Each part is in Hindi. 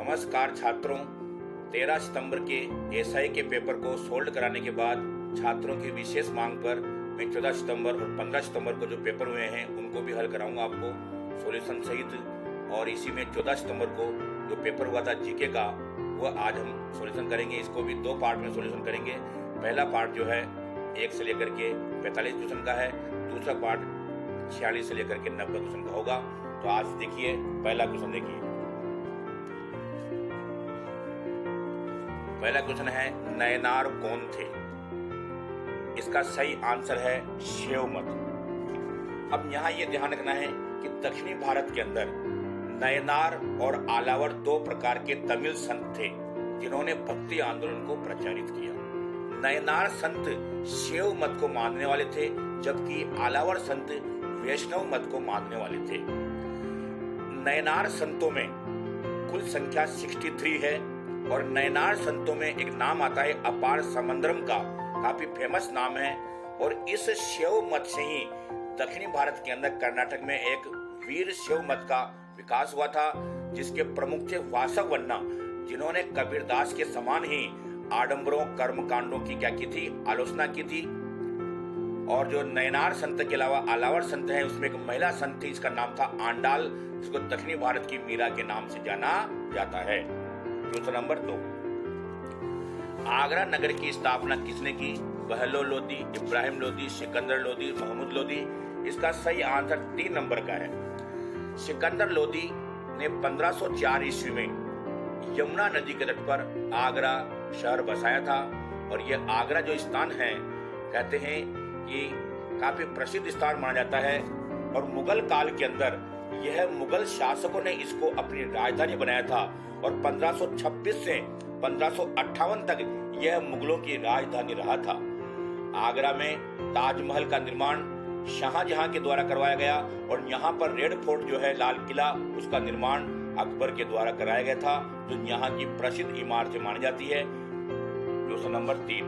नमस्कार छात्रों, 13 सितंबर के एसआई के पेपर को सोल्व कराने के बाद छात्रों की विशेष मांग पर मैं 14 सितंबर और 15 सितंबर को जो पेपर हुए हैं उनको भी हल कराऊंगा आपको सॉल्यूशन सहित। और इसी में 14 सितंबर को जो पेपर हुआ था जीके का वह आज हम सॉल्यूशन करेंगे। इसको भी 2 पार्ट में सॉल्यूशन करेंगे। पहला पार्ट जो है 1 से लेकर के 45 क्वेश्चन का है, दूसरा पार्ट 46 से लेकर के 90 क्वेश्चन का होगा। तो आज देखिए पहला क्वेश्चन देखिए। पहला क्वेश्चन है नयनार कौन थे? इसका सही आंसर है शिवमत। अब यहाँ ये ध्यान रखना है कि दक्षिणी भारत के अंदर नयनार और आलावर 2 प्रकार के तमिल संत थे जिन्होंने भक्ति आंदोलन को प्रचारित किया। नयनार संत शिव मत को मानने वाले थे, जबकि आलावर संत वैष्णव मत को मानने वाले थे। नयनार संतों में कुल संख्या 63 है और नयनार संतों में एक नाम आता है अपार समंदरम का, काफी फेमस नाम है। और इस शिव मत से ही दक्षिणी भारत के अंदर कर्नाटक में एक वीर शिव मत का विकास हुआ था, जिसके प्रमुख थे वासव वन्ना, जिन्होंने कबीरदास के समान ही आडंबरों कर्मकांडों की क्या की थी, आलोचना की थी। और जो नयनार संत के अलावा आलावर संत है उसमें एक महिला संत थी, इसका नाम था आंडाल, जिसको दक्षिणी भारत की मीरा के नाम से जाना जाता है। क्वेश्चन नंबर 2, आगरा नगर की स्थापना किसने की? बहलो लोदी, इब्राहिम लोदी, सिकंदर लोदी, महमूद लोदी। इसका सही आंसर 3 नंबर का है। सिकंदर लोदी ने 1504 ईस्वी में यमुना नदी के तट पर आगरा शहर बसाया था। और यह आगरा जो स्थान है कहते हैं कि काफी प्रसिद्ध स्थान माना जाता है। और मुगल काल के अंदर यह मुगल शासकों ने इसको अपनी राजधानी बनाया था और 1526 से 1558 तक यह मुगलों की राजधानी रहा था। आगरा में ताजमहल का निर्माण शाहजहां के द्वारा करवाया गया और यहाँ पर रेड फोर्ट जो है लाल किला, उसका निर्माण अकबर के द्वारा कराया गया था, जो यहाँ की प्रसिद्ध इमारत मानी जाती है। क्वेश्चन नंबर 3,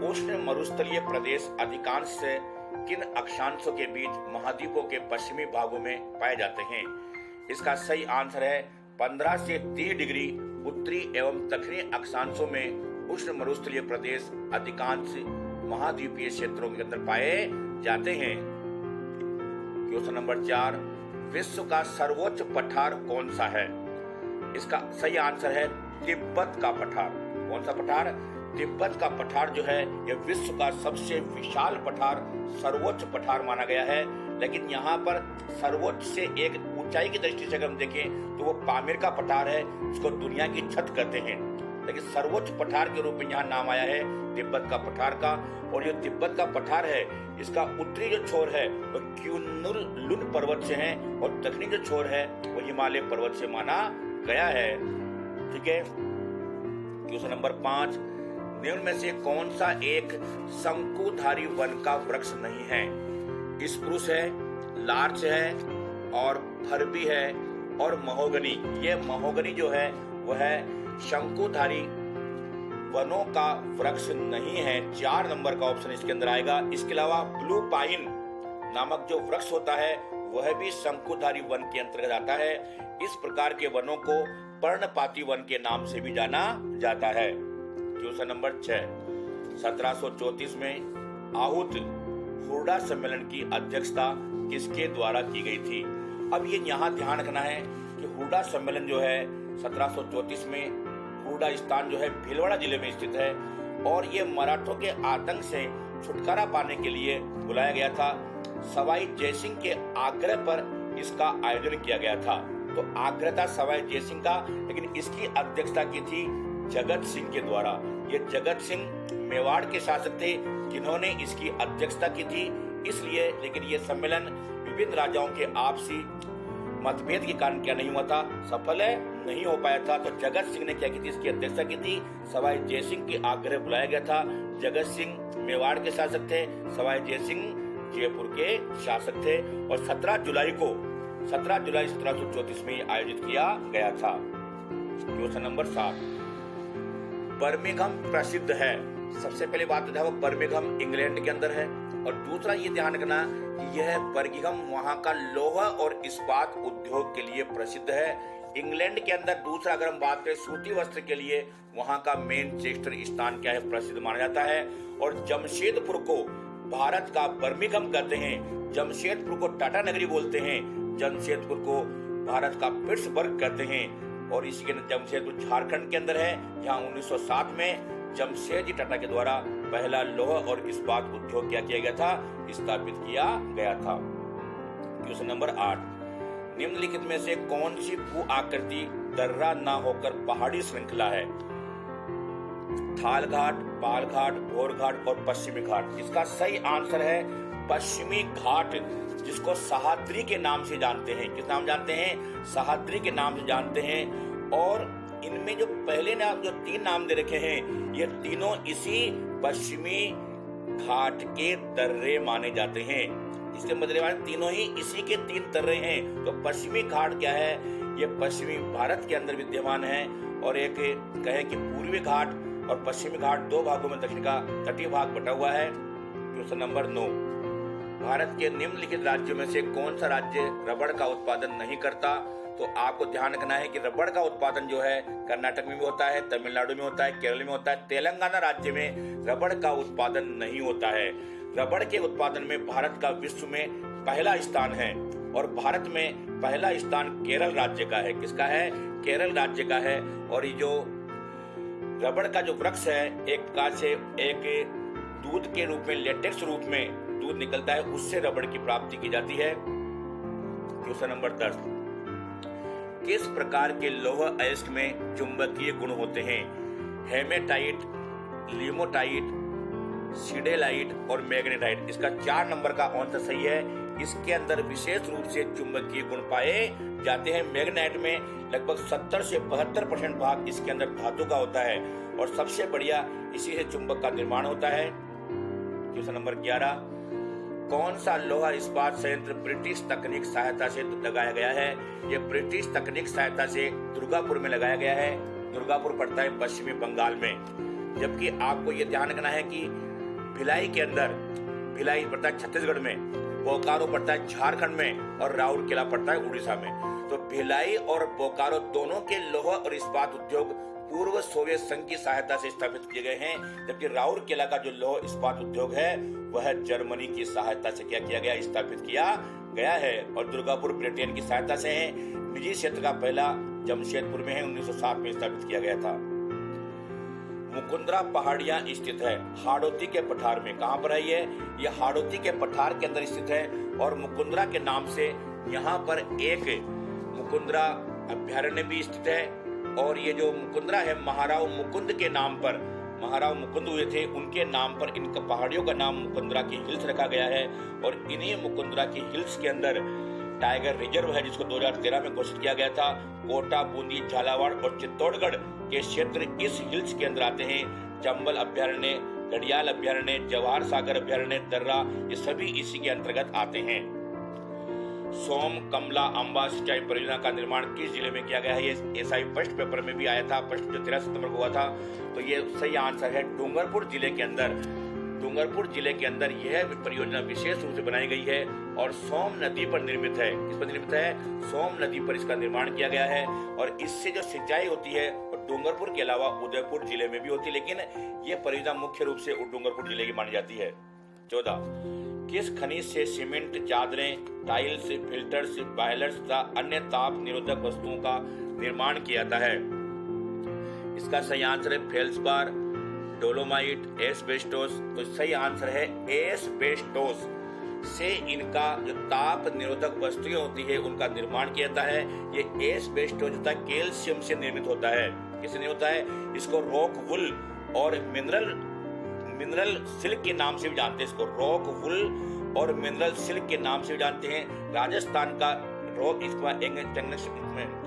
उष्ण मरुस्थलीय प्रदेश अधिकांश से किन अक्षांशों के बीच महाद्वीपों के पश्चिमी भागों में पाए जाते हैं? इसका सही आंसर है 15 से 30 डिग्री उत्तरी एवं दक्षिणी अक्षांशों में उष्ण मरुस्थलीय प्रदेश अधिकांश महाद्वीपीय क्षेत्रों के अंदर पाए जाते हैं। क्वेश्चन नंबर 4, विश्व का सर्वोच्च पठार कौन सा है? इसका सही आंसर है तिब्बत का पठार। कौन सा पठार? तिब्बत का पठार जो है यह विश्व का सबसे विशाल पठार, सर्वोच्च पठार माना गया है। लेकिन यहाँ पर सर्वोच्च से एक ऊंचाई की दृष्टि से अगर हम देखें तो वो पामीर का पठार है, जिसको दुनिया की छत कहते हैं। लेकिन सर्वोच्च पठार के रूप में यहाँ नाम आया है तिब्बत का पठार का। और जो तिब्बत का पठार है इसका उत्तरी जो छोर है वो क्यूनुल लुन पर्वत से है और दक्षिणी जो छोर है वो हिमालय पर्वत से माना गया है। ठीक है। क्वेश्चन नंबर 5, निम्न में से कौन सा एक शंकुधारी वन का वृक्ष नहीं है? स्प्रूस है, लार्च है और फरबी है और महोगनी। ये महोगनी जो है वह है शंकुधारी वनों का वृक्ष नहीं है। 4 नंबर का ऑप्शन इसके अंदर आएगा। इसके अलावा ब्लू पाइन नामक जो वृक्ष होता है वह भी शंकुधारी वन के अंतर्गत आता है। इस प्रकार के वनों को पर्णपाती वन के नाम से भी जाना जाता है। क्वेश्चन नंबर 6, 1734 में आहूत हुर्डा सम्मेलन की अध्यक्षता किसके द्वारा की गई थी? अब ये यहाँ ध्यान रखना है कि हुर्डा सम्मेलन जो है 1734 में, हुर्डा स्थान जो है भीलवाड़ा जिले में स्थित है और ये मराठों के आतंक से छुटकारा पाने के लिए बुलाया गया था। सवाई जयसिंह के आग्रह पर इसका आयोजन किया गया था। तो आग्रह था सवाई जयसिंह का, लेकिन इसकी अध्यक्षता की थी जगत सिंह के द्वारा। ये जगत सिंह मेवाड़ के शासक थे जिन्होंने इसकी अध्यक्षता की थी। इसलिए लेकिन ये सम्मेलन विभिन्न राजाओं के आपसी मतभेद के कारण क्या नहीं हुआ था, सफल नहीं हो पाया था। तो जगत सिंह ने क्या की थी, इसकी अध्यक्षता की थी। सवाई जयसिंह के आग्रह बुलाया गया था। जगत सिंह मेवाड़ के शासक थे, सवाई जयसिंह जयपुर के शासक थे। और 17 जुलाई 1734 में आयोजित किया गया था। क्वेश्चन नंबर 7, बर्मिंघम प्रसिद्ध है। सबसे पहले बात है वो बर्मिंघम इंग्लैंड के अंदर है। और दूसरा ये ध्यान रखना कि यह बर्मिंघम वहां का लोहा और इस्पात उद्योग के लिए प्रसिद्ध है। इंग्लैंड के अंदर दूसरा अगर हम बात करें सूती वस्त्र के लिए, वहां का मैनचेस्टर स्थान क्या है, प्रसिद्ध माना जाता है। और जमशेदपुर को भारत का बर्मिंघम कहते हैं, जमशेदपुर को टाटा नगरी बोलते हैं, जमशेदपुर को भारत का पिट्सबर्ग कहते हैं। और इसी के जमशेदपुर झारखंड के अंदर है, जहां 1907 में जमशेदजी टाटा के द्वारा पहला लौह और इस्पात उद्योग क्या किया गया था, स्थापित किया गया था। क्वेश्चन नंबर 8, निम्नलिखित में से कौन सी भू आकृति दर्रा ना होकर पहाड़ी श्रृंखला है? थाल घाट, पाल घाट, भोर घाट और पश्चिमी घाट। इसका सही आंसर है पश्चिमी घाट, जिसको सह्याद्री के नाम से जानते हैं। किस नाम जानते हैं? सह्याद्री के नाम से जानते हैं। और इनमें जो पहले नाम, जो 3 नाम दे रखे हैं, ये तीनों इसी पश्चिमी घाट के दर्रे माने जाते हैं। इसके मतलब तीनों ही इसी के 3 दर्रे हैं। तो पश्चिमी घाट क्या है? ये पश्चिमी भारत के अंदर विद्यमान है। और एक कहे कि पूर्वी घाट और पश्चिमी घाट 2 भागों में दक्षिण का तटीय भाग बटा हुआ है। क्वेश्चन नंबर 9, भारत के निम्नलिखित राज्यों में से कौन सा राज्य रबड़ का उत्पादन नहीं करता? तो आपको ध्यान रखना है कि रबड़ का उत्पादन जो है कर्नाटक में भी होता है, तमिलनाडु में होता है, केरल में होता है, तेलंगाना राज्य में रबड़ का उत्पादन नहीं होता है। रबड़ के उत्पादन में भारत का विश्व में पहला स्थान है। और भारत में पहला स्थान केरल राज्य का है। किसका है? केरल राज्य का है। और ये जो रबड़ का जो वृक्ष है, एक प्रकार से एक दूध के रूप में, लेटेक्स रूप में दूध निकलता है, उससे रबड़ की प्राप्ति की जाती है। क्वेश्चन नंबर 10, किस प्रकार के लौह अयस्क में चुंबकीय गुण होते हैं? हेमेटाइट, लिमोटाइट, सिडेलाइट और मैग्नेटाइट। इसका 4 नंबर का आंसर सही है। इसके अंदर विशेष रूप से चुंबकीय गुण पाए जाते हैं। मैग्नेटाइट में लगभग 70 से 72% भाग इसके अंदर धातु का होता है। और सबसे बढ़िया इसी से चुंबक का निर्माण होता है। क्वेश्चन नंबर 11, कौन सा लोहा इस्पात संयंत्र ब्रिटिश तकनीक सहायता से लगाया गया है? ये ब्रिटिश तकनीक सहायता से दुर्गापुर में लगाया गया है। दुर्गापुर पड़ता है पश्चिमी बंगाल में। जबकि आपको ये ध्यान रखना है कि भिलाई के अंदर, भिलाई पड़ता है छत्तीसगढ़ में, बोकारो पड़ता है झारखंड में और राउरकेला पड़ता है उड़ीसा में। तो भिलाई और बोकारो दोनों के लोहा और इस्पात उद्योग पूर्व सोवियत संघ की सहायता से स्थापित किए गए हैं। जबकि राउरकेला का जो लौह इस्पात उद्योग है वह जर्मनी की सहायता से क्या किया गया, स्थापित किया गया है। और दुर्गापुर ब्रिटेन की सहायता से है। निजी क्षेत्र का पहला जमशेदपुर में है, 1907 में स्थापित किया गया था। मुकुंदरा पहाड़ियां स्थित है हाड़ौती के पठार में। कहां पर है ये? हाड़ौती के पठार के अंदर स्थित है। और मुकुंदरा के नाम से यहाँ पर एक मुकुंदरा अभ्यारण्य भी स्थित है। और ये जो मुकुंदरा है, महाराव मुकुंद के नाम पर, महाराव मुकुंद हुए थे, उनके नाम पर इन पहाड़ियों का नाम मुकुंदरा की हिल्स रखा गया है। और इन्हीं मुकुंदरा की हिल्स के अंदर टाइगर रिजर्व है, जिसको 2013 में घोषित किया गया था। कोटा, बूंदी, झालावाड़ और चित्तौड़गढ़ के क्षेत्र इस हिल्स के अंदर आते हैं। चंबल अभ्यारण्य, घड़ियाल अभ्यारण्य, जवाहर सागर अभ्यारण्य, दर्रा, ये सभी इसी के अंतर्गत आते हैं। सोम कमला अम्बा सिंचाई परियोजना का निर्माण किस जिले में किया गया है? ये एसआई फर्स्ट पेपर में भी आया था, फर्स्ट जो 13 सितंबर को हुआ था। तो ये सही आंसर है डूंगरपुर जिले के अंदर। डूंगरपुर जिले के अंदर यह परियोजना विशेष रूप से बनाई गई है और सोम नदी पर निर्मित है। किस पर निर्मित है? सोम नदी पर इसका निर्माण किया गया है। और इससे जो सिंचाई होती है डूंगरपुर के अलावा उदयपुर जिले में भी होती है, लेकिन ये परियोजना मुख्य रूप से डूंगरपुर जिले की मानी जाती है। 14, किस खनिज से सीमेंट, चादरें, टाइल्स, फिल्टर्स, बॉयलर्स तथा अन्य ताप निरोधक वस्तुओं का निर्माण किया जाता है? इसका सही आंसर है फेल्सपार, डोलोमाइट, एस्बेस्टोस। तो सही आंसर है एस्बेस्टोस से इनका जो ताप निरोधक वस्तुएं होती है उनका निर्माण किया जाता है। ये एस्बेस्टोस जो है कैल्शियम से निर्मित होता है। किससे निर्मित होता है? इसको रॉक वुल और मिनरल सिल्क के नाम से भी जानते हैं। इसको रॉक वुल और मिनरल सिल्क के नाम से भी जानते हैं। राजस्थान का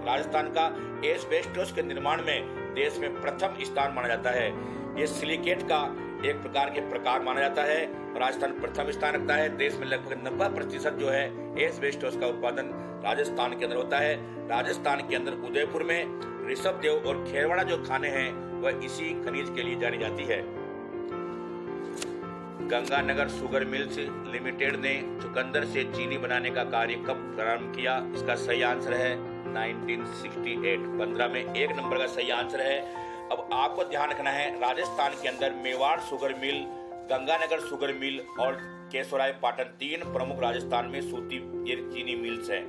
राजस्थान का एस्बेस्टोस के निर्माण में देश में प्रथम स्थान माना जाता है। ये सिलिकेट का एक प्रकार के प्रकार माना जाता है। राजस्थान प्रथम स्थान रखता है। देश में लगभग 90% जो है एस्बेस्टोस का उत्पादन राजस्थान के अंदर होता है। राजस्थान के अंदर उदयपुर में ऋषभ देव और खेरवाड़ा जो खाने हैं वह इसी खनिज के लिए जानी जाती है। गंगानगर शुगर मिल्स लिमिटेड ने चुकंदर से चीनी बनाने का कार्य कब प्रारंभ किया? इसका सही आंसर है 1968। 15 में 1 नंबर का सही आंसर है। अब आपको ध्यान रखना है, राजस्थान के अंदर Mewar sugar mill, Ganganagar sugar mill और केशवराय पाटन 3 प्रमुख राजस्थान में सूती चीनी मिल्स हैं।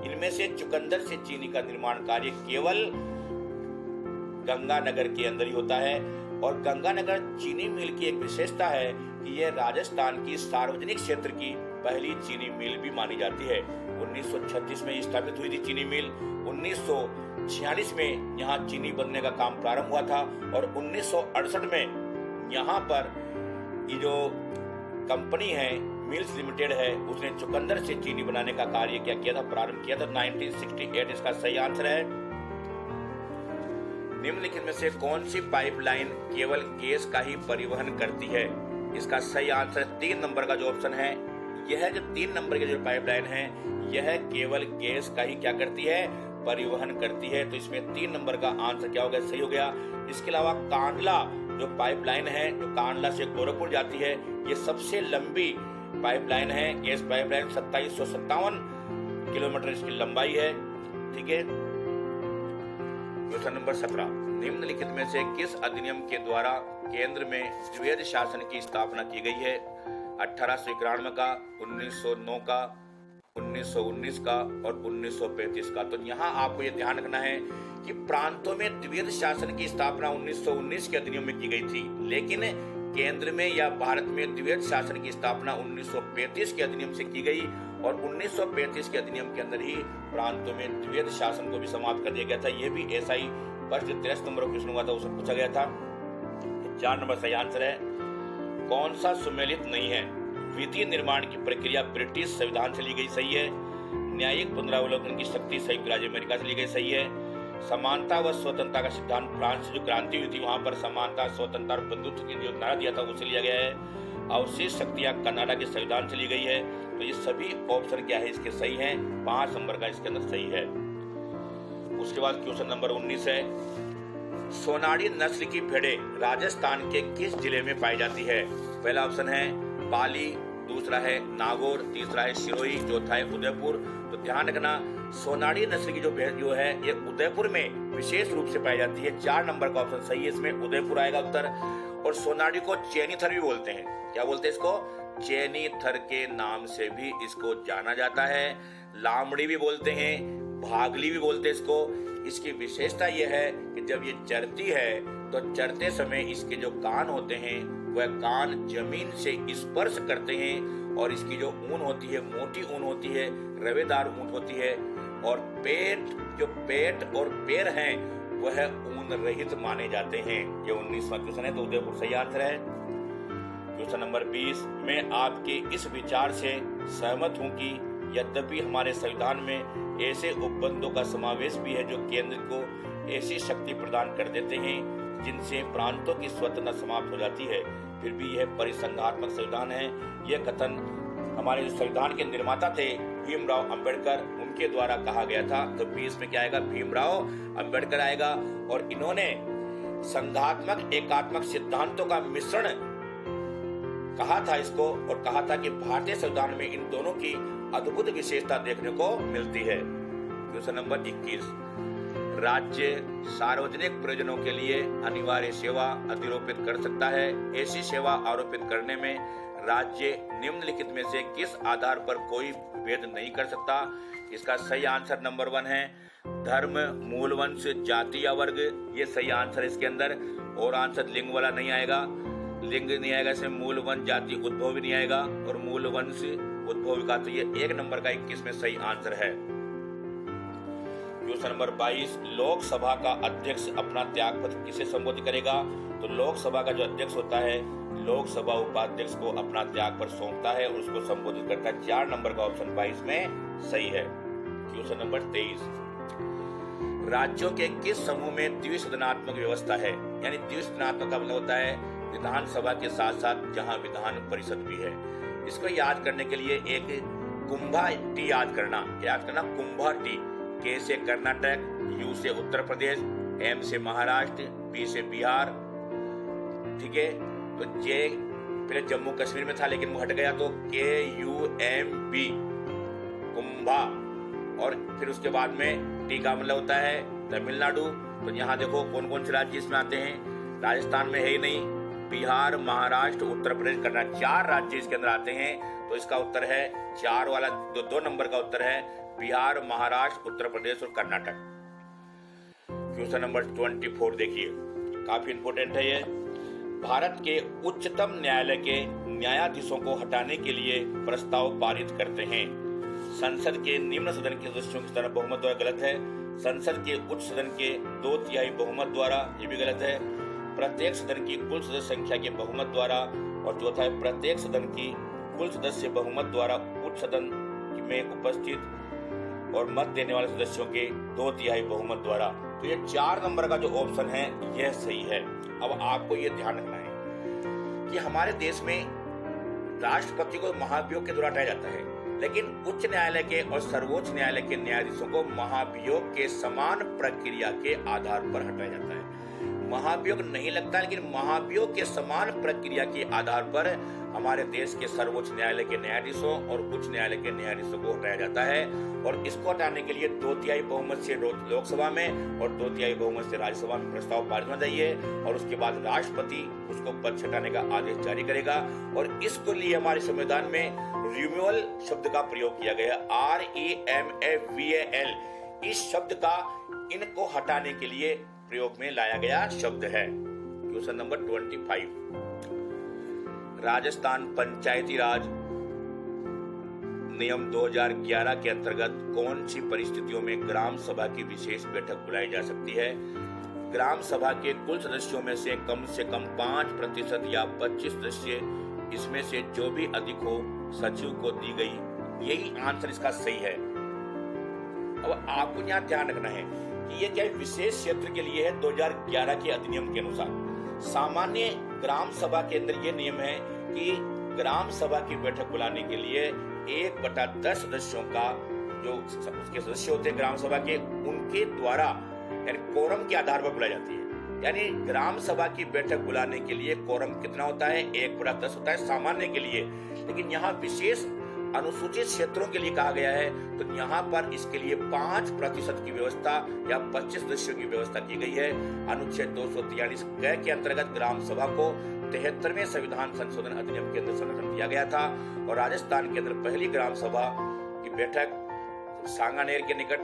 इनमें से चुकंदर से चीनी का निर्माण कार्य केवल गंगानगर के अंदर ही होता है। और गंगानगर चीनी मिल की एक विशेषता है कि यह राजस्थान की सार्वजनिक क्षेत्र की पहली चीनी मिल भी मानी जाती है। 1936 में स्थापित हुई थी चीनी मिल। 1946 में यहाँ चीनी बनने का काम प्रारंभ हुआ था और 1968 में यहाँ पर ये जो कंपनी है मिल्स लिमिटेड है, उसने चुकंदर से चीनी बनाने का कार्य क्या किया था? प्रारंभ किया था 1968। इसका सही आंसर है। निम्नलिखित में से कौन सी पाइपलाइन केवल गैस का ही परिवहन करती है? इसका सही आंसर 3 नंबर का जो ऑप्शन है, यह जो 3 नंबर की जो पाइपलाइन है, यह केवल गैस का ही क्या करती है? परिवहन करती है। तो इसमें 3 नंबर का आंसर क्या हो गया? सही हो गया। इसके अलावा कांडला जो पाइपलाइन है, जो कांडला से गोरखपुर जाती है, ये सबसे लंबी पाइपलाइन है। गैस पाइपलाइन 2757 किलोमीटर इसकी लंबाई है। ठीक है। क्वेश्चन नंबर 17, निम्नलिखित में से किस अधिनियम के द्वारा केंद्र में द्विवेद शासन की स्थापना की गई है? 1891 का, 1909 का, 1919 का और 1935 का। तो यहाँ आपको ये ध्यान रखना है कि प्रांतों में द्विवेद शासन की स्थापना 1919 के अधिनियम में की गई थी, लेकिन केंद्र में या भारत में द्विवेद शासन की स्थापना 1935 के अधिनियम से की गई और 1935 के अधिनियम के अंदर ही प्रांतों में द्विवेद शासन को भी समाप्त कर दिया गया था। यह भी SI पर जो 13 नंबर का क्वेश्चन हुआ था उसे पूछा गया था। 4 नंबर सही आंसर है। कौन सा सुमेलित नहीं है? विधि निर्माण की प्रक्रिया ब्रिटिश संविधान से ली गई, सही है। न्यायिक पुनरावलोकन की शक्ति संयुक्त राज्य अमेरिका से ली गई, सही है। समानता व स्वतंत्रता का सिद्धांत, फ्रांस से जो क्रांति हुई थी वहां पर समानता, स्वतंत्रता और बंधुत्व की जो नारा दिया था उसे लिया गया है। अवशेष शक्तियां कनाडा के संविधान से ली गई है। तो ये सभी ऑप्शन क्या है इसके सही हैं। 5 नंबर का इसके अंदर सही है। उसके बाद क्वेश्चन नंबर 19 है, सोनाड़ी नस्ल की भेड़ें राजस्थान के किस जिले में पाई जाती है? पहला ऑप्शन है पाली, दूसरा है नागौर, तीसरा है सिरोही, चौथा है उदयपुर। तो ध्यान रखना, सोनाड़ी नस्ल की जो भेड़ जो है ये उदयपुर में विशेष रूप से पाई जाती है। 4 नंबर का ऑप्शन सही है, इसमें उदयपुर आएगा उत्तर। और सोनाड़ी को चैनी थर भी बोलते हैं। क्या बोलते हैं इसको? चैनी थर के नाम से भी इसको जाना जाता है। लामड़ी भी बोलते हैं, भागली भी बोलते हैं इसको। इसकी विशेषता यह है कि जब ये चरती है तो चरते समय इसके जो कान होते हैं वह कान जमीन से स्पर्श करते हैं और इसकी जो ऊन होती है मोटी ऊन होती है, रवेदार ऊन होती है। और पेट और पैर हैं वह ऊन रहित माने जाते हैं। ये 19वां क्वेश्चन है, तो उदयपुर सही आंसर है। क्वेश्चन नंबर 20, मैं आपके इस विचार से सहमत हूं कि यद्यपि हमारे संविधान में ऐसे उपबंधों का समावेश भी है जो केंद्र को ऐसी शक्ति प्रदान कर देते हैं जिनसे प्रांतों की स्वतंत्रता समाप्त हो जाती है, फिर भी यह परिसंघात्मक संविधान है। यह कथन हमारे जो संविधान के निर्माता थे भीमराव अंबेडकर, उनके द्वारा कहा गया था। तो 20 में क्या आएगा? भीमराव अंबेडकर आएगा। और इन्होंने संघात्मक एकात्मक सिद्धांतों का मिश्रण कहा था इसको, और कहा था कि भारतीय संविधान में इन दोनों की अद्भुत विशेषता देखने को मिलती है। क्वेश्चन नंबर 21, राज्य सार्वजनिक प्रयोजनों के लिए अनिवार्य सेवा अधिरोपित कर सकता है। ऐसी सेवा आरोपित करने में राज्य निम्नलिखित में से किस आधार पर कोई भेद नहीं कर सकता? इसका सही आंसर नंबर 1 है धर्म, मूल वंश, जाति या वर्ग। ये सही आंसर इसके अंदर। और आंसर लिंग वाला नहीं आएगा, लिंग नहीं आएगा इसमें, मूल वंश, जाति, उद्भव भी नहीं आएगा और मूल वंश, उद्भव का। तो ये 1 नंबर का 21 में सही आंसर है। क्वेश्चन नंबर 22, लोकसभा का अध्यक्ष अपना त्यागपत्र किसे संबोधित करेगा? तो लोकसभा का जो अध्यक्ष होता है लोकसभा उपाध्यक्ष को अपना त्यागपत्र सौंपता है और उसको संबोधित करता है। 4 नंबर का ऑप्शन 22 में सही है। क्वेश्चन नंबर 23, राज्यों के किस समूह में द्विसदनात्मक व्यवस्था है? यानी द्विसदनात्मक का मतलब होता है विधानसभा के साथ साथ जहां विधान परिषद भी है। इसको याद करने के लिए एक कुंभा टी याद करना, कुंभा टी। के से कर्नाटक, यू से उत्तर प्रदेश, एम से महाराष्ट्र, बी से बिहार, ठीक है। तो जे पहले जम्मू कश्मीर में था लेकिन वो हट गया, तो KUMB कुंभा। और फिर उसके बाद में टी का मतलब होता है तमिलनाडु। तो यहाँ देखो कौन कौन से राज्य इसमें आते हैं। राजस्थान में है ही नहीं, बिहार, महाराष्ट्र, उत्तर प्रदेश, कर्नाटक, 4 राज्य इसके अंदर आते हैं। तो इसका उत्तर है 4 वाला, 2 नंबर का उत्तर है बिहार, महाराष्ट्र, उत्तर प्रदेश और कर्नाटक। क्वेश्चन नंबर 24 देखिए, काफी इंपोर्टेंट है ये। भारत के उच्चतम न्यायालय के न्यायाधीशों को हटाने के लिए प्रस्ताव पारित करते हैं। संसद के निम्न सदन के सदस्यों की तरह बहुमत द्वारा, गलत है। संसद के उच्च सदन के 2/3 बहुमत द्वारा, ये भी गलत है। प्रत्येक सदन की कुल सदस्य संख्या के बहुमत द्वारा, और चौथा है प्रत्येक सदन की कुल सदस्य बहुमत द्वारा उच्च सदन में उपस्थित और मत देने वाले सदस्यों के 2/3 बहुमत द्वारा। तो ये 4 नंबर का जो ऑप्शन है यह सही है। अब आपको ये ध्यान रखना है कि हमारे देश में राष्ट्रपति को महाभियोग के द्वारा हटाया जाता है, लेकिन उच्च न्यायालय के और सर्वोच्च न्यायालय के न्यायाधीशों को महाभियोग के समान प्रक्रिया के आधार पर हटाया जाता है। महाभियोग नहीं लगता, लेकिन महाभियोग के समान प्रक्रिया के आधार पर हमारे देश के सर्वोच्च न्यायालय के न्यायाधीशों और उच्च न्यायालय के न्यायाधीशों को हटाया जाता है। और इसको हटाने के लिए 2/3 बहुमत से लोकसभा में और 2/3 बहुमत से राज्यसभा में प्रस्ताव पारित होना चाहिए, और उसके बाद राष्ट्रपति उसको पद से हटाने का आदेश जारी करेगा। और इसको लिए हमारे संविधान में रिमूवल शब्द का प्रयोग किया गया, REMAVAL। इस शब्द का इनको हटाने के लिए प्रयोग में लाया गया शब्द है। क्वेश्चन नंबर 25, राजस्थान पंचायती राज नियम 2011 के अंतर्गत कौन सी परिस्थितियों में ग्राम सभा की विशेष बैठक बुलाई जा सकती है? ग्राम सभा के कुल सदस्यों में से कम 5% या 25 सदस्य, इसमें से जो भी अधिक हो सचिव को दी गई, यही आंसर इसका सही है। अब आपको यहाँ ध्यान रखना है कि ये क्या विशेष क्षेत्र के लिए है 2011 के अधिनियम के अनुसार। सामान्य ग्राम सभा के अंदर ये नियम है कि ग्राम सभा की बैठक बुलाने के लिए 1/10 सदस्यों का, जो उसके सदस्य होते हैं ग्राम सभा के, उनके द्वारा यानी कोरम के आधार पर बुलाई जाती है। यानी ग्राम सभा की बैठक बुलाने के लिए कोरम कितना होता है? 1/10 होता है सामान्य के लिए। लेकिन यहाँ विशेष अनुसूचित क्षेत्रों के लिए कहा गया है, तो यहाँ पर इसके लिए 5% की व्यवस्था या 25 सदस्यों की व्यवस्था की गई है। अनुच्छेद 243 के अंतर्गत ग्राम सभा को 73वें संविधान संशोधन अधिनियम के अंदर संरक्षण दिया गया था। और राजस्थान के अंदर पहली ग्राम सभा की बैठक सांगानेर के निकट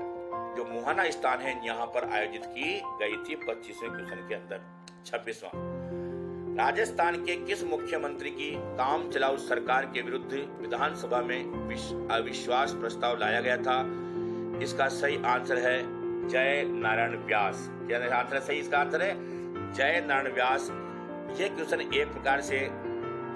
जो मुहाना स्थान है, यहाँ पर आयोजित की गई थी 25वें क्वेश्चन के अंदर। 26वां, राजस्थान के किस मुख्यमंत्री की काम चलाऊ सरकार के विरुद्ध विधानसभा में अविश्वास प्रस्ताव लाया गया था? इसका सही आंसर है जय नारायण व्यास। क्या आंसर है सही? इसका आंसर है जय नारायण व्यास। ये क्वेश्चन एक प्रकार से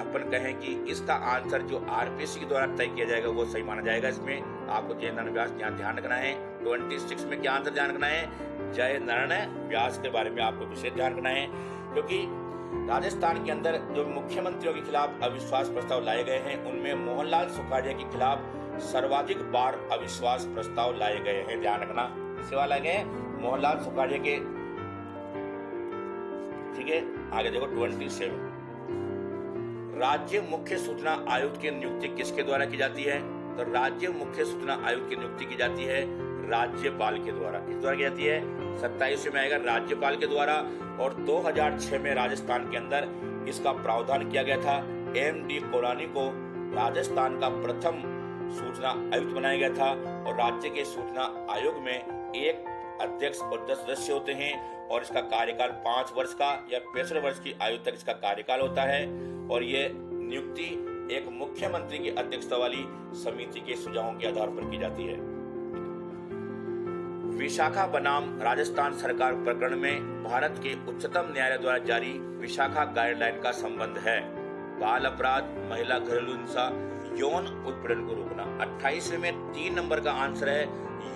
अपन कहें कि इसका आंसर जो RPSC के द्वारा तय किया जाएगा वो सही माना जाएगा। इसमें आपको जय नारायण व्यास यहाँ ध्यान रखना है। 26 में क्या आंसर ध्यान रखना है? जय नारायण व्यास के बारे में आपको विशेष ध्यान रखना है, क्योंकि राजस्थान के अंदर जो मुख्यमंत्रियों के खिलाफ अविश्वास प्रस्ताव लाए गए हैं, उनमें मोहनलाल सुखाड़िया के खिलाफ सर्वाधिक बार अविश्वास प्रस्ताव लाए गए हैं। ध्यान रखना, इसे वाला गए मोहनलाल सुखाड़िया के। ठीक है, आगे देखो 27, राज्य मुख्य सूचना आयुक्त की नियुक्ति किसके द्वारा की जाती है? तो राज्य मुख्य सूचना आयुक्त की नियुक्ति की जाती है राज्यपाल के द्वारा। किस द्वारा की जाती है? 27 में आएगा राज्यपाल के द्वारा। और 2006 में राजस्थान के अंदर इसका प्रावधान किया गया था। MD कोरानी को राजस्थान का प्रथम सूचना आयुक्त बनाया गया था। और राज्य के सूचना आयोग में एक अध्यक्ष और 10 सदस्य होते हैं, और इसका कार्यकाल 5 वर्ष का या 65 वर्ष की आयु तक इसका कार्यकाल होता है। और ये नियुक्ति एक मुख्यमंत्री की अध्यक्षता वाली समिति के सुझावों के आधार पर की जाती है। विशाखा बनाम राजस्थान सरकार प्रकरण में भारत के उच्चतम न्यायालय द्वारा जारी विशाखा गाइडलाइन का संबंध है? बाल अपराध, महिला घरेलू हिंसा, यौन उत्पीड़न को रोकना। 28 में 3 नंबर का आंसर है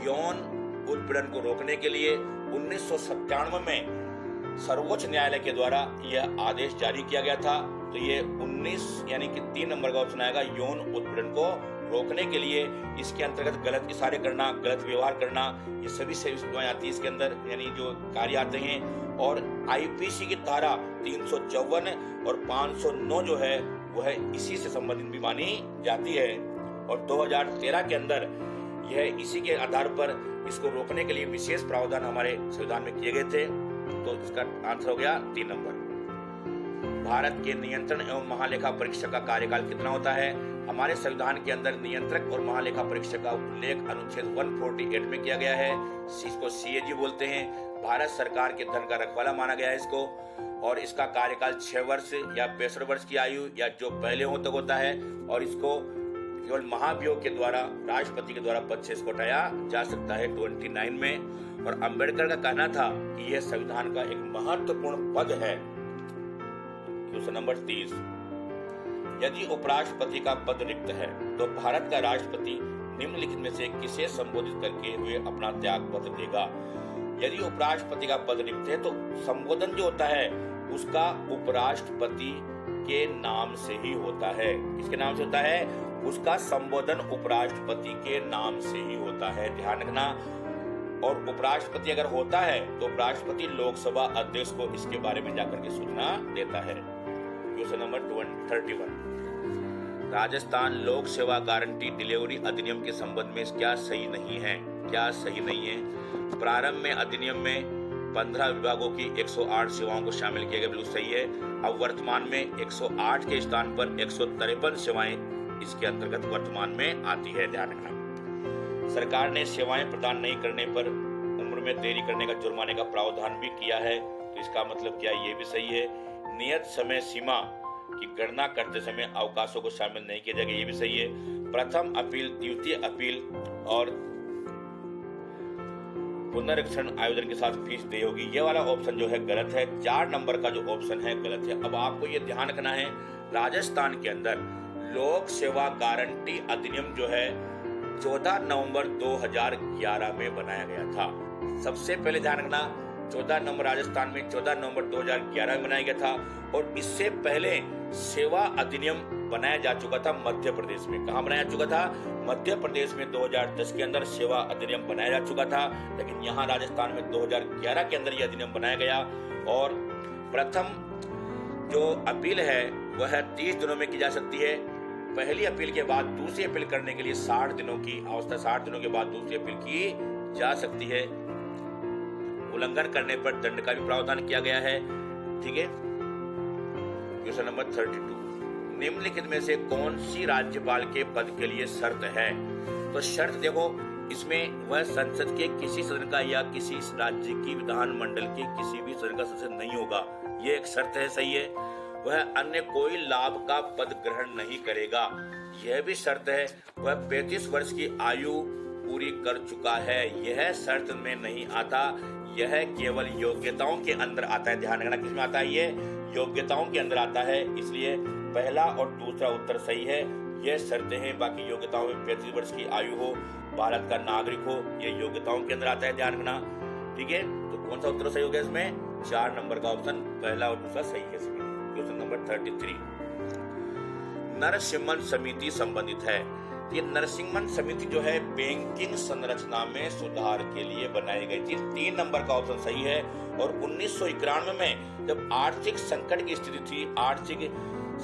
यौन उत्पीड़न को रोकने के लिए 1997 में सर्वोच्च न्यायालय के द्वारा यह आदेश जारी किया गया था। तो ये 19 यानी कि 3 नंबर का ऑप्शन आएगा यौन उत्पीड़न को रोकने के लिए। इसके अंतर्गत गलत इशारे करना, गलत व्यवहार करना, ये सभी सेवाएं आती है इसके अंदर, यानी जो कार्य आते हैं। और IPC की धारा 354 और 509 जो है वह इसी से संबंधित भी मानी जाती है। और 2013 के अंदर यह इसी के आधार पर इसको रोकने के लिए विशेष प्रावधान हमारे संविधान में किए गए थे। तो इसका आंसर हो गया 3 नंबर। भारत के नियंत्रण एवं महालेखा परीक्षक का कार्यकाल कितना होता है? हमारे संविधान के अंदर नियंत्रक और महालेखा परीक्षक का उल्लेख अनुच्छेद 148 में किया गया है। इसको CAG बोलते हैं। भारत सरकार के धन का रखवाला माना गया है इसको, और इसका कार्यकाल 6 वर्ष या 65 वर्ष की आयु या जो पहले हो तक होता है, और इसको केवल महाभियोग के द्वारा, राष्ट्रपति के द्वारा पद से इसको हटाया जा सकता है 29 में। और अंबेडकर का कहना था कि यह संविधान का एक महत्वपूर्ण पद है। क्वेश्चन नंबर 30, यदि उपराष्ट्रपति का पद रिक्त है तो भारत का राष्ट्रपति निम्नलिखित में से किसे संबोधित करके हुए अपना त्याग पत्र देगा? यदि उपराष्ट्रपति का पद रिक्त है तो संबोधन जो होता है उसका उपराष्ट्रपति के नाम से ही होता है। किसके नाम से होता है? उसका संबोधन उपराष्ट्रपति के नाम से ही होता है, ध्यान रखना। और उपराष्ट्रपति अगर होता है तो उपराष्ट्रपति लोकसभा अध्यक्ष को इसके बारे में जाकर के सूचना देता है। क्वेश्चन नंबर 31, राजस्थान लोक सेवा गारंटी डिलीवरी अधिनियम के संबंध में क्या सही नहीं है? क्या सही नहीं है? प्रारंभ में अधिनियम में 15 विभागों की 108 सेवाओं को शामिल किया गया, बिल्कुल सही है। अब वर्तमान में 108 के स्थान पर 153 सेवाएं इसके अंतर्गत वर्तमान में आती है, ध्यान रखना। सरकार ने सेवाएं प्रदान नहीं करने पर उम्र में देरी करने का जुर्माने का प्रावधान भी किया है, तो इसका मतलब क्या? ये भी सही है। नियत समय सीमा की गणना करते समय अवकाशों को शामिल नहीं किया जाएगा, ये भी सही है। प्रथम अपील, द्वितीय अपील और पुनरीक्षण आयोजन के साथ फीस देय होगी, ये वाला ऑप्शन जो है गलत है। 4 नंबर का जो ऑप्शन है गलत है। अब आपको ये ध्यान रखना है, राजस्थान के अंदर लोक सेवा गारंटी अधिनियम जो है 14 नवंबर 2011 में बनाया गया था। सबसे पहले ध्यान रखना, 14 नवंबर राजस्थान में 14 नवंबर 2011 में बनाया गया था। और इससे पहले सेवा अधिनियम बनाया जा चुका था मध्य प्रदेश में। कहाँ बनाया जा चुका था? मध्य प्रदेश में 2010 के अंदर सेवा अधिनियम बनाया जा चुका था, लेकिन यहाँ राजस्थान में 2011 के अंदर यह अधिनियम बनाया गया। और प्रथम जो अपील है वह 30 दिनों में की जा सकती है। पहली अपील के बाद दूसरी अपील करने के लिए 60 दिनों की अवस्था, 60 दिनों के बाद दूसरी अपील की जा सकती है। उल्लंघन करने पर दंड का भी प्रावधान किया गया है, ठीक है। क्वेश्चन नंबर 32, निम्नलिखित में से कौन सी राज्यपाल के पद के लिए शर्त है? तो शर्त देखो, इसमें वह संसद के किसी सदन का या किसी राज्य की विधानमंडल के किसी भी सदन का सदस्य नहीं होगा, ये एक शर्त है, सही है। वह अन्य कोई लाभ का पद ग्रहण नहीं करेगा, यह भी शर्त है। वह 35 वर्ष की आयु पूरी कर चुका है, यह शर्त में नहीं आता, यह केवल योग्यताओं के अंदर आता है। ध्यान रखना, किसमें आता है? ये योग्यताओं के अंदर आता है, इसलिए पहला और दूसरा उत्तर सही है। यह शर्तें हैं, बाकी योग्यताओं में 35 वर्ष की आयु हो, भारत का नागरिक हो, ये योग्यताओं के अंदर आता है, ध्यान रखना, ठीक है। तो कौन सा उत्तर सही हो गया इसमें? 4 नंबर का ऑप्शन पहला और दूसरा सही है इसमें। क्वेश्चन नंबर 33, नरसिम्हन समिति संबंधित है। ये नरसिम्हन समिति जो है बैंकिंग संरचना में सुधार के लिए बनाई गई थी, 3 नंबर का ऑप्शन सही है। और 1991 में जब आर्थिक संकट की स्थिति थी, आर्थिक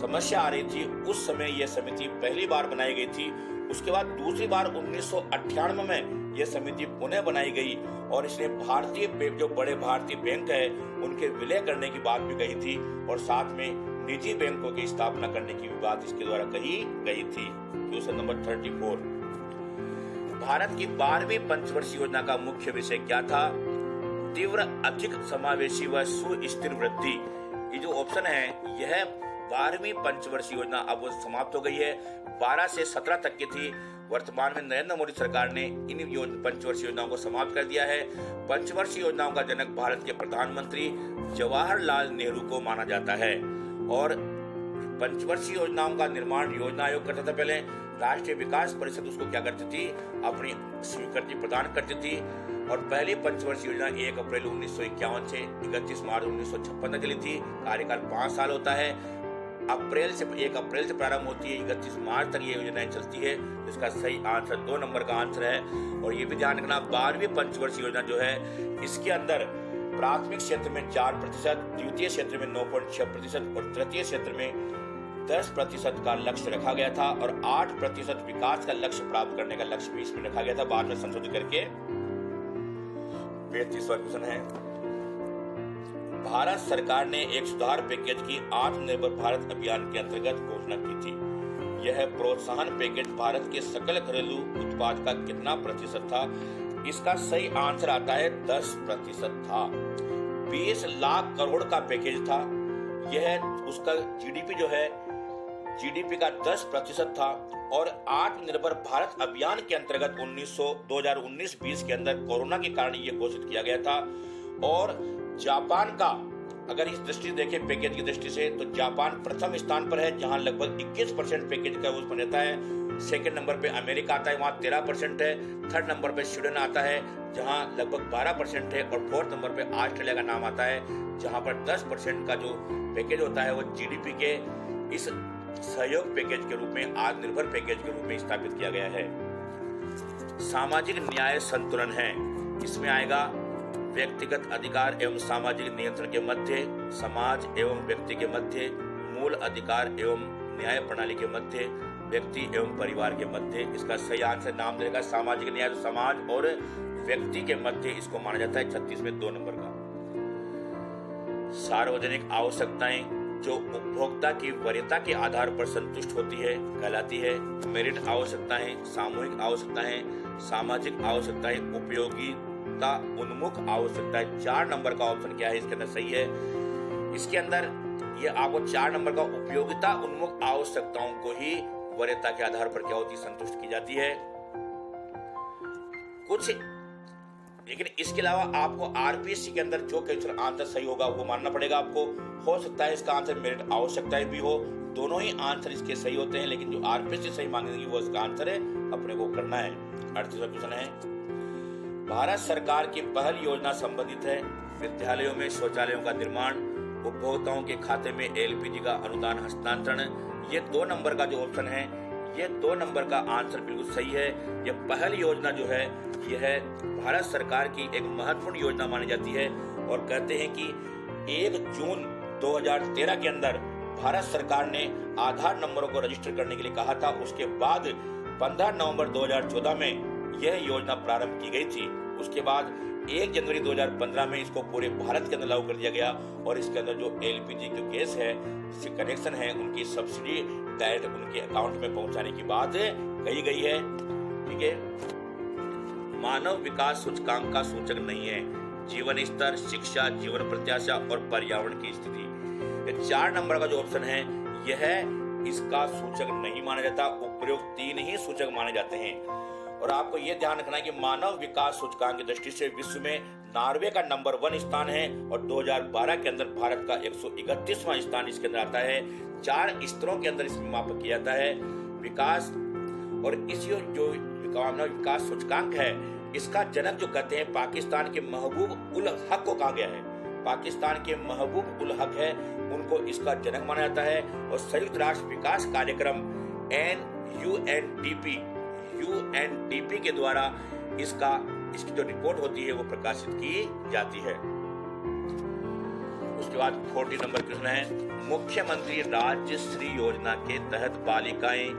समस्या आ रही थी, उस समय यह समिति पहली बार बनाई गई थी। उसके बाद दूसरी बार 1998 में यह समिति पुनः बनाई गई और इसने भारतीय जो बड़े भारतीय बैंक है उनके विलय करने की बात भी कही थी, और साथ में निजी बैंकों की स्थापना करने की भी बात इसके द्वारा कही गई थी। क्वेश्चन नंबर 34, भारत की 12वीं पंचवर्षीय योजना का मुख्य विषय क्या था? तीव्र, अधिक समावेशी व सुस्थिर वृद्धि। ये जो ऑप्शन है यह 12वीं पंचवर्षीय योजना अब समाप्त हो गई है, 12 से 17 तक की थी। वर्तमान में नरेंद्र मोदी सरकार ने इन पंचवर्षीय योजनाओं को समाप्त कर दिया है। पंचवर्षीय योजनाओं का जनक भारत के प्रधानमंत्री जवाहरलाल नेहरू को माना जाता है। और पंचवर्षीय योजनाओं का निर्माण योजना आयोग करता था। पहले राष्ट्रीय विकास परिषद उसको क्या करती थी? अपनी स्वीकृति प्रदान करती थी। और पहली पंचवर्षीय योजना 1 अप्रैल 1951 से 31 मार्च 1956 तक चली थी। कार्यकाल 5 साल होता है। 1 अप्रैल से प्रारंभ होती है, 31 मार्च तक ये योजनाएं चलती है। इसका सही आंसर 2 नंबर का आंसर है। और ये भी ध्यान रखना, 12वीं पंचवर्षीय योजना जो है इसके अंदर प्राथमिक क्षेत्र में 4%, द्वितीय क्षेत्र में 9.6% और तृतीय क्षेत्र में 10% का लक्ष्य रखा गया था और 8% विकास का लक्ष्य प्राप्त करने का लक्ष्य भी इसमें रखा गया था, बाद में संशोधित करके। 35वां क्वेश्चन है, भारत सरकार ने एक सुधार पैकेज की आत्मनिर्भर भारत अभियान के अंतर्गत घोषणा की थी। यह प्रोत्साहन पैकेज भारत के सकल घरेलू उत्पाद का कितना प्रतिशत था? इसका सही आंसर आता है 10% था। 20 लाख करोड़ का पैकेज था। यह उसका जीडीपी जो है, जीडीपी का 10% था और आत्मनिर्भर भारत अभियान के अंतर्गत 2019-20 के अंदर कोरोना के कारण यह घोषित किया गया था। और जापान का अगर इस दृष्टि देखें पैकेज की दृष्टि से, तो जापान प्रथम स्थान पर है जहां लगभग 21% पैकेज का उसमें रहता है। सेकंड नंबर पे अमेरिका आता है, वहां 13% है। थर्ड नंबर पे स्वीडन आता है जहां लगभग 12% है और फोर्थ नंबर पे ऑस्ट्रेलिया का नाम आता है जहां पर 10% का जो पैकेज होता है वो जीडीपी के इस सहयोग पैकेज के रूप में, आत्मनिर्भर पैकेज के रूप में स्थापित किया गया है। सामाजिक न्याय संतुलन है, इसमें आएगा व्यक्तिगत अधिकार एवं सामाजिक नियंत्रण के मध्य, समाज एवं व्यक्ति के मध्य, मूल अधिकार एवं न्याय प्रणाली के मध्य, व्यक्ति एवं परिवार के मध्य। इसका सही आंसर नाम देगा सामाजिक न्याय, समाज और व्यक्ति के मध्य इसको माना जाता है 36 में 2 नंबर का। सार्वजनिक आवश्यकताएं जो उपभोक्ता की वरीयता के आधार पर संतुष्ट होती है कहलाती है मेरिट आवश्यकताएं, सामूहिक आवश्यकताएं, सामाजिक आवश्यकताएं, उपयोगिता उन्मुख आवश्यकताएं। 4 नंबर का ऑप्शन क्या है इसके अंदर सही है। इसके अंदर ये आपको 4 नंबर का उपयोगिता उन्मुख आवश्यकताओं को ही वरीयता के आधार पर क्या होती है, संतुष्ट की जाती है कुछ। लेकिन इसके अलावा आपको आरपीएससी के अंदर जो क्वेश्चन आंसर सही होगा वो मानना पड़ेगा आपको। हो सकता है इसका आंसर मेरिट आवश्यकताएं भी हो, दोनों ही आंसर इसके सही होते हैं, लेकिन जो आरपीएससी सही मांगेगी वो इसका आंसर है, अपने को करना है। 38वां क्वेश्चन है, भारत सरकार की पहल योजना संबंधित है विद्यालयों में शौचालयों का निर्माण, उपभोक्ताओं के खाते में एलपीजी का अनुदान हस्तांतरण। ये 2 नंबर का जो ऑप्शन है, ये 2 नंबर का आंसर बिल्कुल सही है। यह पहल योजना जो है यह भारत सरकार की एक महत्वपूर्ण योजना मानी जाती है और कहते हैं कि 1 जून 2013 के अंदर भारत सरकार ने आधार नंबरों को रजिस्टर करने के लिए कहा था। उसके बाद 15 नवंबर 2014 में यह योजना प्रारंभ की गई थी। उसके बाद 1 जनवरी 2015 में इसको पूरे भारत के अंदर लागू कर दिया गया और इसके अंदर जो एलपीजी जो गैस है, कनेक्शन है, उनकी सब्सिडी डायरेक्ट उनके अकाउंट में पहुंचाने की बात कही गई है। ठीक है, मानव विकास सूचकांक का सूचक नहीं है जीवन स्तर, शिक्षा, जीवन प्रत्याशा और पर्यावरण की स्थिति। ये 4 नंबर का जो ऑप्शन है यह इसका सूचक नहीं माना जाता। उपरोक्त 3 ही सूचक माने जाते हैं। और आपको यह ध्यान रखना है कि मानव विकास सूचकांक की दृष्टि से विश्व में नॉर्वे का नंबर 1 स्थान है और 2012 के अंदर भारत का 131वां स्थान इसके अंदर आता है। 4 स्तरों के अंदर इसमें मापा किया जाता है विकास। और इस जो मानव विकास सूचकांक है इसका जनक जो कहते हैं पाकिस्तान के महबूब उल हक को कहा गया है। पाकिस्तान के महबूब उल हक है, उनको इसका जनक माना जाता है। और संयुक्त राष्ट्र विकास कार्यक्रम यूएनडीपी के द्वारा इसकी जो रिपोर्ट होती है वो प्रकाशित की जाती है। उसके बाद 40 नंबर प्रश्न है, मुख्यमंत्री राज्यश्री योजना के तहत बालिकाएं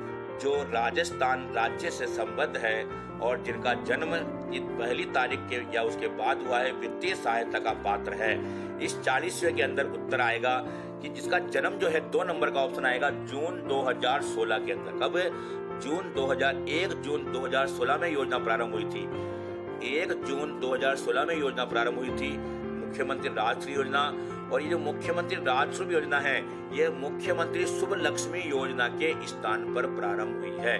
जो राजस्थान राज्य से संबद्ध है और जिनका जन्म की पहली तारीख के या उसके बाद हुआ है वित्तीय सहायता का पात्र है। इस 40वें के अंदर उत्तर आएगा कि जिसका जन्म जो है 2 नंबर का ऑप्शन आएगा जून 2016 के अंदर। कब? जून 2016 में योजना प्रारंभ हुई थी। 1 जून 2016 में योजना प्रारंभ हुई थी मुख्यमंत्री राजश्री योजना। और ये जो मुख्यमंत्री राजश्री योजना है यह मुख्यमंत्री शुभ लक्ष्मी योजना के स्थान पर प्रारंभ हुई है।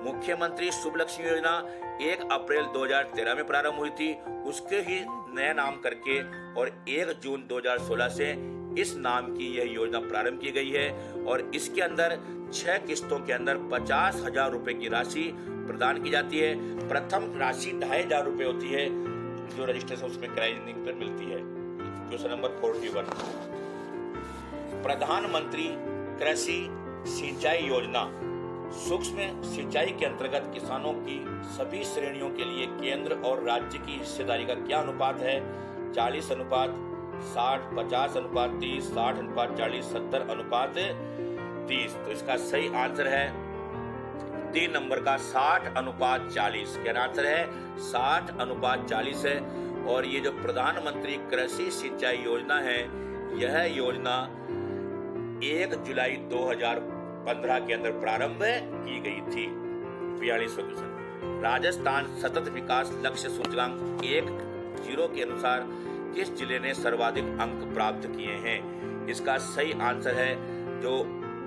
मुख्यमंत्री शुभ लक्ष्मी योजना 1 अप्रैल 2013 में प्रारंभ हुई थी, उसके ही नया नाम करके और 1 जून 2016 से इस नाम की यह योजना प्रारंभ की गई है। और इसके अंदर 6 किस्तों के अंदर 50,000 रुपए की राशि प्रदान की जाती है। प्रथम राशि 2,500 रुपए होती है जो रजिस्ट्रेशन उसमें कराने पर मिलती है। क्वेश्चन नंबर 41, प्रधानमंत्री कृषि सिंचाई योजना सूक्ष्म सिंचाई के अंतर्गत किसानों की सभी श्रेणियों के लिए केंद्र और राज्य की हिस्सेदारी का क्या अनुपात है? 40:60, 50:30, 60:40, 70:30 30। तो इसका सही आंसर है 3 नंबर का 60:40। क्या आंसर है? 60:40 है। और ये जो प्रधानमंत्री कृषि सिंचाई योजना है, यह योजना 1 जुलाई 2015 के अंदर प्रारंभ की गई थी। 42वां क्वेश्चन, राजस्थान सतत विकास लक्ष्य सूचकांक 1.0 के अनुसार किस जिले ने सर्वाधिक अंक प्राप्त किए हैं? इसका सही आंसर है, जो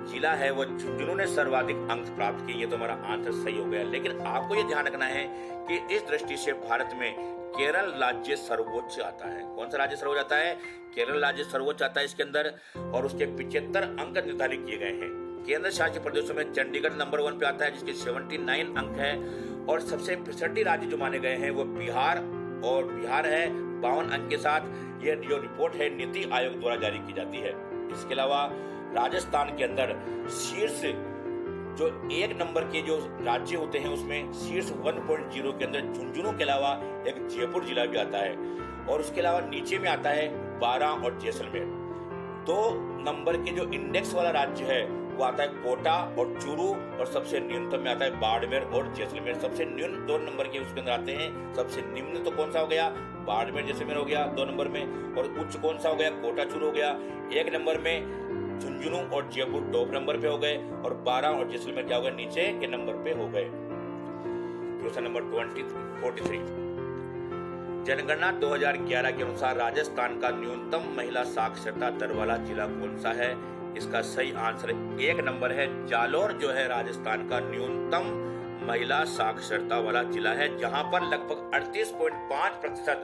जिला है वो झुंझुनू ने सर्वाधिक अंक प्राप्त किए। ये तो हमारा आंसर सही हो गया। लेकिन आपको ये ध्यान रखना है कि इस दृष्टि से भारत में केरल राज्य सर्वोच्च आता है। कौन सा राज्य सर्वोच्च आता है? केरल राज्य सर्वोच्च आता है इसके अंदर, और उसके 75 अंक निर्धारित किए गए हैं। केंद्र शासित प्रदेशों में चंडीगढ़ नंबर 1 पे आता है, जिसके 79 अंक है। और सबसे पिछड़ी राज्य जो माने गए हैं वो बिहार, और बिहार है 52 अंक के साथ। यह जो रिपोर्ट है नीति आयोग द्वारा जारी की जाती है। इसके अलावा राजस्थान के अंदर शीर्ष जो 1 नंबर के जो राज्य होते हैं उसमें शीर्ष 1.0 के अंदर झुंझुनू के अलावा एक जयपुर जिला भी आता है, और उसके अलावा नीचे में आता है 12 और जैसलमेर। 2 नंबर के जो इंडेक्स वाला राज्य है वो आता है कोटा और चूरू, और सबसे न्यूनतम में आता है बाड़मेर और जैसलमेर। सबसे न्यून 2 नंबर के उसके अंदर आते हैं। सबसे निम्न तो कौन सा हो गया? बाड़मेर जैसलमेर हो गया 2 नंबर में, और उच्च कौन सा हो गया? कोटा चूरू हो गया। 1 नंबर में झुंझुनू और जयपुर टॉप नंबर पे हो गए, और 12 और जैसलमेर क्या हो गए? नीचे के नंबर पे हो गए। क्वेश्चन नंबर 43, जनगणना 2011 के अनुसार राजस्थान का न्यूनतम महिला साक्षरता दर वाला जिला कौन सा है? इसका सही आंसर 1 नंबर है, जालोर जो है राजस्थान का न्यूनतम महिला साक्षरता वाला जिला है, जहां पर लगभग 38.5%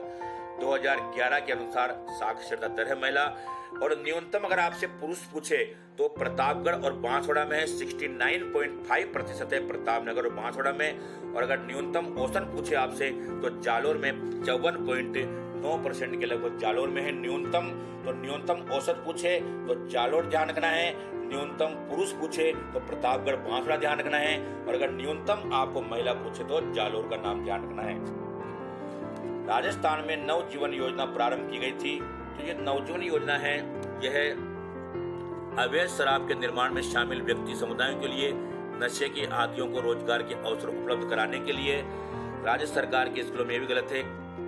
2011 के अनुसार साक्षरता दर है महिला। और न्यूनतम अगर आपसे पुरुष पूछे तो प्रतापगढ़ और बांसवाड़ा में 69.5% है, प्रतापनगर और बांसवाड़ा में। और अगर न्यूनतम औसत पूछे आपसे तो जालोर में 54.9% के लगभग जालोर में है न्यूनतम। तो न्यूनतम औसत पूछे तो जालोर ध्यान रखना है, न्यूनतम पुरुष पूछे तो प्रतापगढ़ बांसवाड़ा ध्यान रखना है, और अगर न्यूनतम आपको महिला पूछे तो जालोर का नाम ध्यान रखना है। राजस्थान में नवजीवन योजना प्रारंभ की गई थी। तो ये नवजीवन योजना है, यह अवैध शराब के निर्माण में शामिल व्यक्ति समुदायों के लिए नशे के आदियों को रोजगार के अवसर उपलब्ध कराने के लिए राज्य सरकार के स्कूलों में भी गलत है।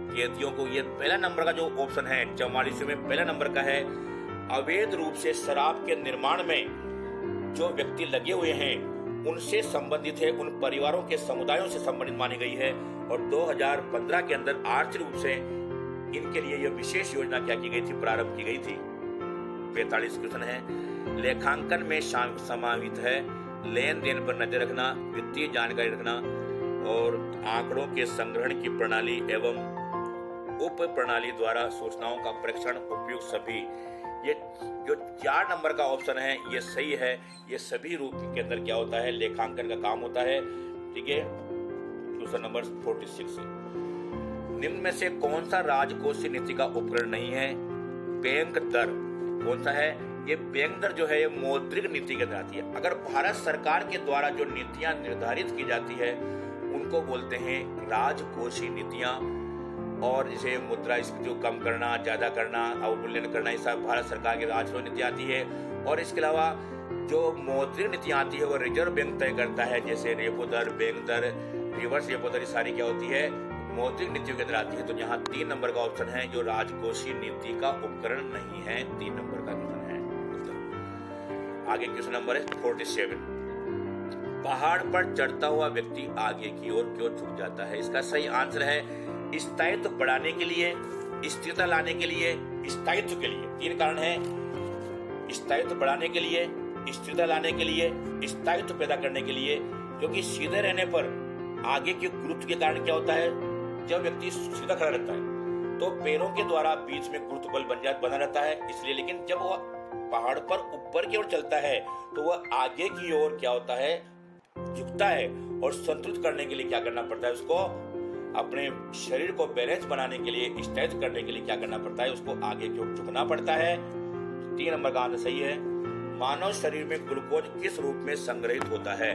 कैदियों को ये पहला नंबर का जो ऑप्शन है 44 में पहला नंबर का है, अवैध रूप से शराब के निर्माण में जो व्यक्ति लगे हुए हैं उनसे संबंधित है, उन परिवारों के समुदायों से संबंधित मानी गई है। और 2015 के अंदर आर्थिक रूप से इनके लिए यह विशेष योजना क्या की गई थी? प्रारंभ की गई थी। 45 क्वेश्चन है, लेखांकन में समाहित है लेन देन पर नजर रखना, वित्तीय जानकारी रखना, और आंकड़ों के संग्रहण की प्रणाली एवं उप प्रणाली द्वारा सूचनाओं का परीक्षण उपयुक्त सभी। ये जो 4 नंबर का ऑप्शन है ये सही है। ये सभी रूप के अंदर क्या होता है? लेखांकन का काम होता है। ठीक है। क्वेश्चन नंबर 46, निम्न में से कौन सा राजकोषीय नीति का उपकरण नहीं है? बैंक दर कौन सा है? ये बैंक दर जो है ये मौद्रिक नीति के अंदर आती है। अगर भारत सरकार के द्वारा जो नीतियां निर्धारित की जाती है उनको बोलते हैं राजकोषीय नीतियां। और जैसे मुद्रास्फीति को कम करना, ज्यादा करना, अवमूल्यन करना, ये सब भारत सरकार की राजकोषीय नीति आती है। और इसके अलावा जो मौद्रिक नीतियां आती है वो रिजर्व बैंक तय करता है, जैसे रेपो दर, बैंक दर, रिवर्स रेपो दर, सारी क्या होती है? मौद्रिक नीतियों के अंदर आती है। तो यहाँ 3 नंबर का ऑप्शन है जो राजकोषीय नीति का उपकरण नहीं है, 3 नंबर का क्वेश्चन है। आगे क्वेश्चन नंबर है 47, पहाड़ पर चढ़ता हुआ व्यक्ति आगे की ओर क्यों झुक जाता है? इसका सही आंसर है स्थायित्व बढ़ाने के लिए, स्थिरता लाने के लिए, स्थायित्व के लिए। 3 कारण है, स्थायित्व बढ़ाने के लिए, स्थिरता लाने के लिए, स्थायित्व पैदा करने के लिए। क्योंकि सीधे रहने पर आगे के गुरुत्व के कारण क्या होता है? जब व्यक्ति सीधा खड़ा रहता है तो पैरों के द्वारा बीच में गुरुत्व बल बना रहता है, इसलिए। लेकिन जब वह पहाड़ पर ऊपर की ओर चलता है तो वह आगे की ओर क्या होता है? झुकता है। और संतुलित करने के लिए क्या करना पड़ता है? उसको अपने शरीर को बैलेंस बनाने के लिए, स्थायित्व करने के लिए क्या करना पड़ता है? उसको आगे की ओर झुकना पड़ता है। 3 नंबर का आंसर सही है। मानव शरीर में ग्लूकोज किस रूप में संग्रहित होता है?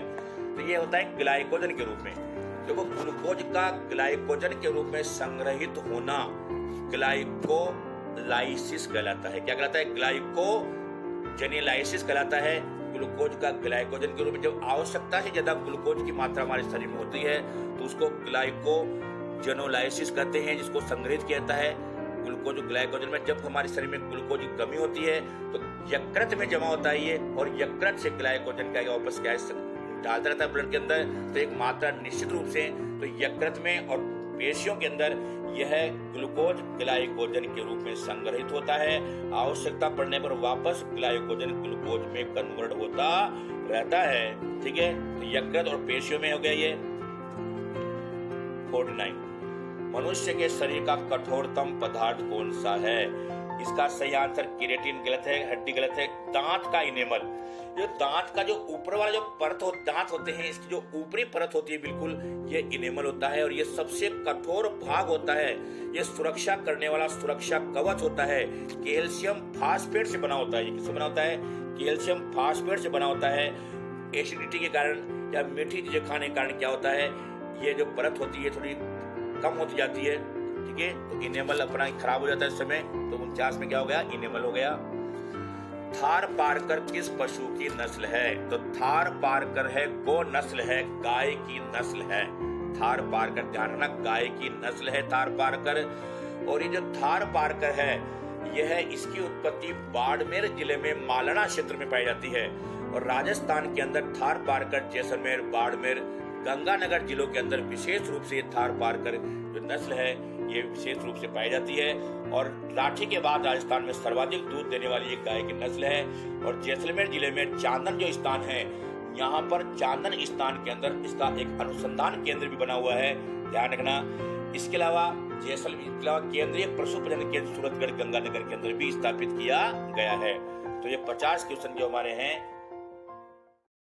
तो ये होता है ग्लाइकोजन के रूप में। देखो, ग्लूकोज का ग्लाइकोजन के रूप में संग्रहित होना ग्लाइकोलाइसिस कहलाता है। क्या कहलाता है? ग्लाइकोजेनेलाइसिस कहलाता है। ग्लूकोज का ग्लाइकोजन के रूप में, जब आवश्यकता से ज्यादा ग्लूकोज की मात्रा हमारे शरीर में होती है तो उसको ग्लाइकोजेनोलाइसिस कहते हैं, जिसको संग्रहित किया जाता है ग्लूकोज ग्लाइकोजन में। जब हमारे शरीर में ग्लूकोज की कमी होती है तो यकृत में जमा होता है ये, और यकृत से ग्लाइकोजन का वापस क्या डालता रहता है ब्लड के अंदर। तो एक मात्रा निश्चित रूप से तो यकृत में और पेशियों के अंदर यह ग्लूकोज ग्लाइकोजन के रूप में संग्रहित होता है। आवश्यकता पड़ने पर वापस ग्लाइकोजन ग्लूकोज में कन्वर्ट होता रहता है। ठीक है, तो यकृत और पेशियों में हो गया ये। 49, मनुष्य के शरीर का कठोरतम पदार्थ कौन सा है? इसका सही आंसर केराटिन गलत है, हड्डी गलत है, दांत का इनेमल। जो दांत का जो ऊपर वाला जो परत दांत होते हैं, इसकी जो ऊपरी परत होती है बिल्कुल, ये इनेमल होता है और ये सबसे कठोर भाग होता है। ये सुरक्षा करने वाला सुरक्षा कवच होता है। कैल्शियम फास्फेट से बना होता है। ये किससे बना होता है? कैल्शियम फास्फेट से बना होता है। एसिडिटी के कारण या मीठी चीजें खाने के कारण क्या होता है, ये जो परत होती है थोड़ी कम होती जाती है। ठीक है, तो इनेमल अपना खराब हो जाता है इस समय। तो 49 में क्या हो गया? इनेमल हो गया। थारपारकर किस पशु की नस्ल है? तो थारपारकर है गो नस्ल है, गाय की नस्ल है। थारपारकर, ध्यान रखना, गाय की नस्ल है थारपारकर। और ये जो थारपारकर है, यह इसकी उत्पत्ति बाड़मेर जिले में मालना क्षेत्र में पाई जाती है। और राजस्थान के अंदर थारपारकर जैसलमेर, बाड़मेर, गंगानगर जिलों के अंदर विशेष रूप से थारपारकर जो नस्ल है ये विशेष रूप से पाई जाती है। और राठी के बाद राजस्थान में सर्वाधिक दूध देने वाली एक गाय की नस्ल है। और जैसलमेर जिले में चांदन जो स्थान है, यहाँ पर चांदन स्थान के अंदर इसका एक अनुसंधान केंद्र भी बना हुआ है, ध्यान रखना। इसके अलावा जैसलमेर केंद्रीय पशु प्रजनन केंद्र सूरतगढ़ गंगानगर के अंदर भी स्थापित किया गया है। तो ये 50 क्वेश्चन जो हमारे हैं